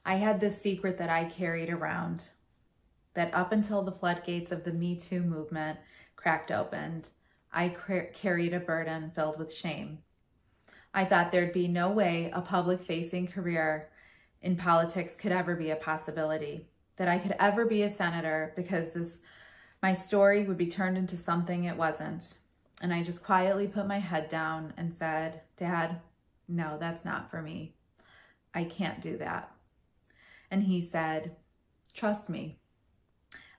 I had this secret that I carried around, that up until the floodgates of the Me Too movement cracked open, I carried a burden filled with shame. I thought there'd be no way a public-facing career in politics could ever be a possibility, that I could ever be a senator because my story would be turned into something it wasn't. And I just quietly put my head down and said, Dad, no, that's not for me. I can't do that. And he said, trust me.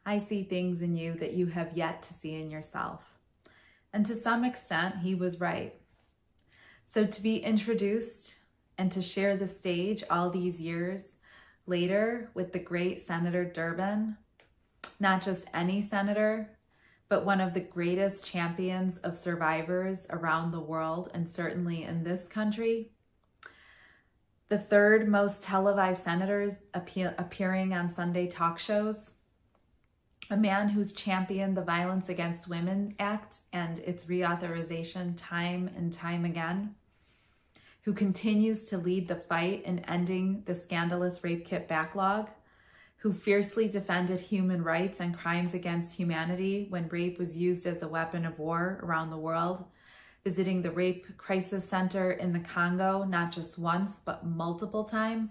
I see things in you that you have yet to see in yourself. And to some extent, he was right. So to be introduced and to share the stage all these years later with the great Senator Durbin, not just any senator, but one of the greatest champions of survivors around the world and certainly in this country, the third most televised senators appearing on Sunday talk shows, a man who's championed the Violence Against Women Act and its reauthorization time and time again, who continues to lead the fight in ending the scandalous rape kit backlog, who fiercely defended human rights and crimes against humanity when rape was used as a weapon of war around the world, visiting the Rape Crisis Center in the Congo not just once, but multiple times.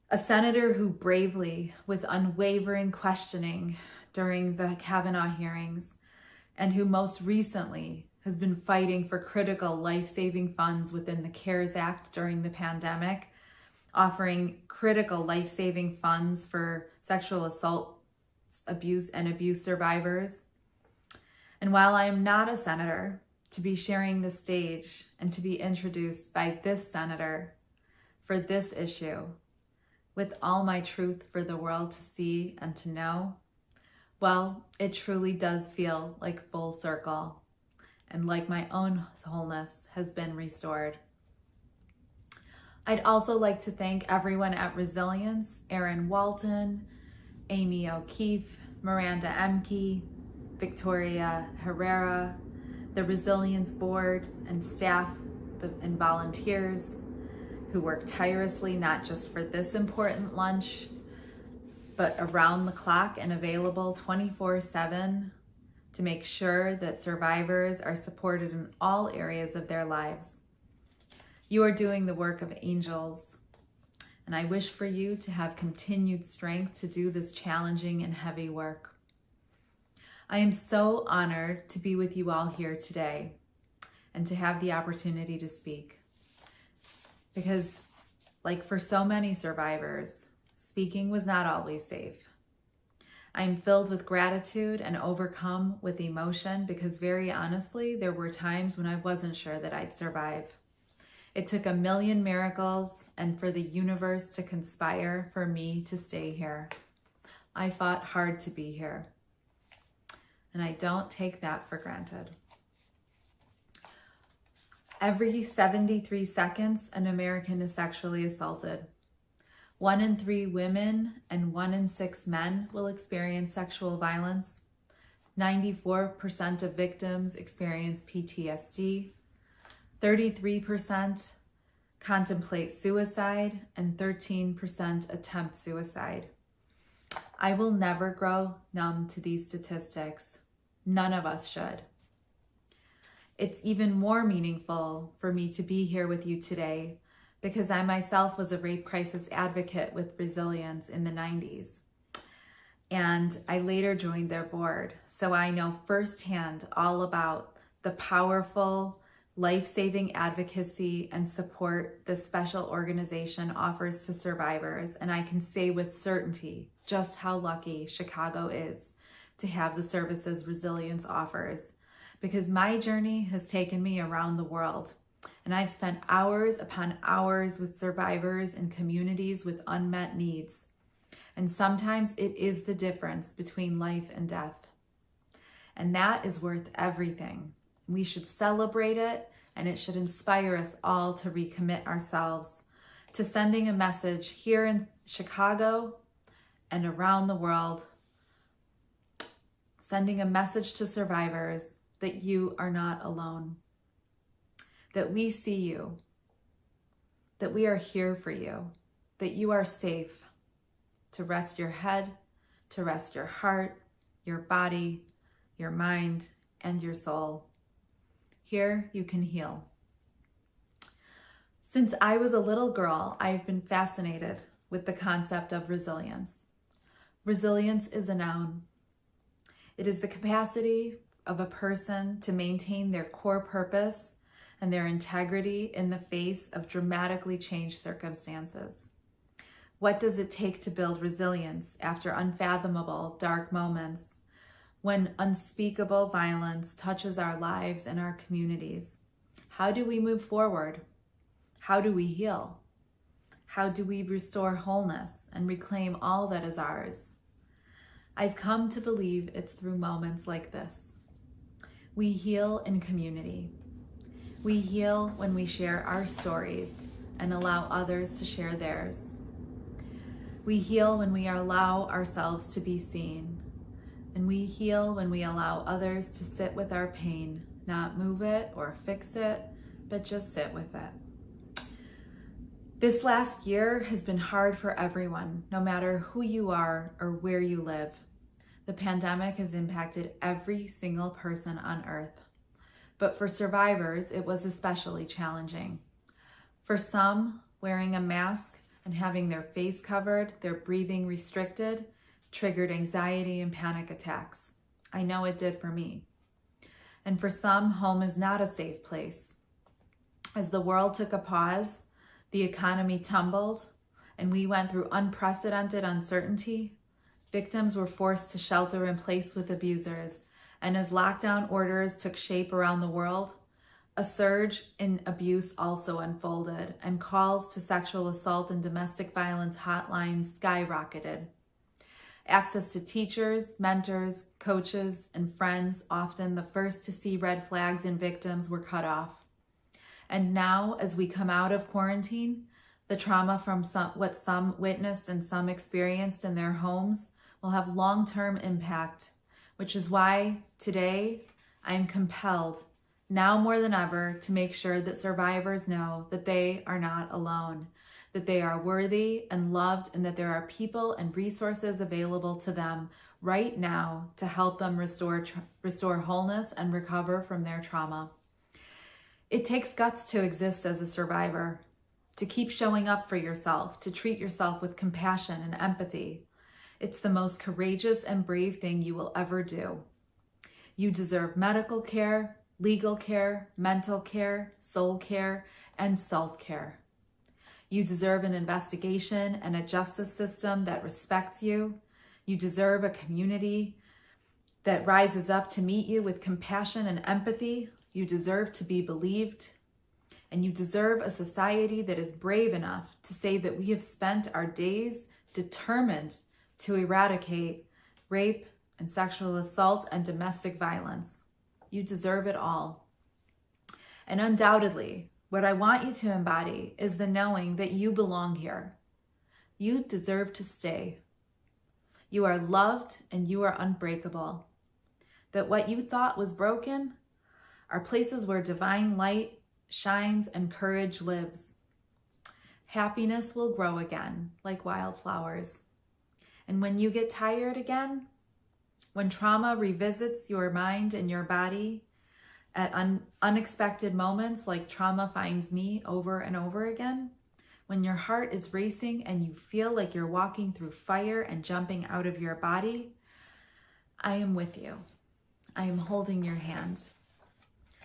A senator who bravely, with unwavering questioning during the Kavanaugh hearings, and who most recently has been fighting for critical life-saving funds within the CARES Act during the pandemic, offering critical life-saving funds for sexual assault, abuse survivors. And while I am not a senator, to be sharing the stage and to be introduced by this senator for this issue, with all my truth for the world to see and to know, well, it truly does feel like full circle and like my own wholeness has been restored. I'd also like to thank everyone at Resilience, Erin Walton, Amy O'Keefe, Miranda Emke, Victoria Herrera, the Resilience Board and staff and volunteers who work tirelessly not just for this important lunch, but around the clock and available 24/7 to make sure that survivors are supported in all areas of their lives. You are doing the work of angels, and I wish for you to have continued strength to do this challenging and heavy work. I am so honored to be with you all here today and to have the opportunity to speak. Because, like for so many survivors, speaking was not always safe. I am filled with gratitude and overcome with emotion because very honestly, there were times when I wasn't sure that I'd survive. It took a million miracles and for the universe to conspire for me to stay here. I fought hard to be here, and I don't take that for granted. Every 73 seconds, an American is sexually assaulted. 1 in 3 women and 1 in 6 men will experience sexual violence. 94% of victims experience PTSD. 33% contemplate suicide, and 13% attempt suicide. I will never grow numb to these statistics. None of us should. It's even more meaningful for me to be here with you today because I myself was a rape crisis advocate with Resilience in the 90s. And I later joined their board, so I know firsthand all about the powerful, life-saving advocacy and support this special organization offers to survivors. And I can say with certainty just how lucky Chicago is to have the services Resilience offers, because my journey has taken me around the world. And I've spent hours upon hours with survivors and communities with unmet needs. And sometimes it is the difference between life and death. And that is worth everything. We should celebrate it, and it should inspire us all to recommit ourselves to sending a message here in Chicago and around the world, sending a message to survivors that you are not alone, that we see you, that we are here for you, that you are safe to rest your head, to rest your heart, your body, your mind, and your soul. Here you can heal. Since I was a little girl, I've been fascinated with the concept of resilience. Resilience is a noun. It is the capacity of a person to maintain their core purpose and their integrity in the face of dramatically changed circumstances. What does it take to build resilience after unfathomable dark moments, when unspeakable violence touches our lives and our communities? How do we move forward? How do we heal? How do we restore wholeness and reclaim all that is ours? I've come to believe it's through moments like this. We heal in community. We heal when we share our stories and allow others to share theirs. We heal when we allow ourselves to be seen. And we heal when we allow others to sit with our pain, not move it or fix it, but just sit with it. This last year has been hard for everyone, no matter who you are or where you live. The pandemic has impacted every single person on earth. But for survivors, it was especially challenging. For some, wearing a mask and having their face covered, their breathing restricted, triggered anxiety and panic attacks. I know it did for me. And for some, home is not a safe place. As the world took a pause, the economy tumbled, and we went through unprecedented uncertainty, victims were forced to shelter in place with abusers. And as lockdown orders took shape around the world, a surge in abuse also unfolded, and calls to sexual assault and domestic violence hotlines skyrocketed. Access to teachers, mentors, coaches, and friends, often the first to see red flags in victims, were cut off. And now, as we come out of quarantine, the trauma from what some witnessed and some experienced in their homes will have long-term impact, which is why today I am compelled, now more than ever, to make sure that survivors know that they are not alone, that they are worthy and loved, and that there are people and resources available to them right now to help them restore wholeness and recover from their trauma. It takes guts to exist as a survivor, to keep showing up for yourself, to treat yourself with compassion and empathy. It's the most courageous and brave thing you will ever do. You deserve medical care, legal care, mental care, soul care, and self-care. You deserve an investigation and a justice system that respects you. You deserve a community that rises up to meet you with compassion and empathy. You deserve to be believed. And you deserve a society that is brave enough to say that we have spent our days determined to eradicate rape and sexual assault and domestic violence. You deserve it all. And undoubtedly, what I want you to embody is the knowing that you belong here. You deserve to stay. You are loved and you are unbreakable. That what you thought was broken are places where divine light shines and courage lives. Happiness will grow again like wildflowers. And when you get tired again, when trauma revisits your mind and your body at unexpected moments, like trauma finds me over and over again, when your heart is racing and you feel like you're walking through fire and jumping out of your body, I am with you. I am holding your hand.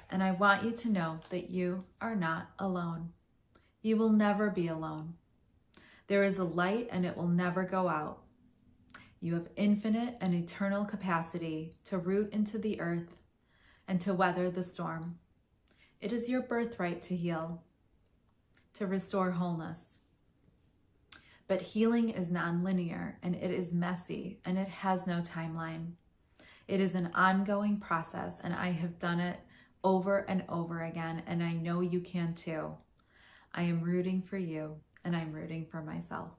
And I want you to know that you are not alone. You will never be alone. There is a light and it will never go out. You have infinite and eternal capacity to root into the earth and to weather the storm. It is your birthright to heal, to restore wholeness. But healing is nonlinear and it is messy and it has no timeline. It is an ongoing process, and I have done it over and over again, and I know you can too. I am rooting for you and I'm rooting for myself.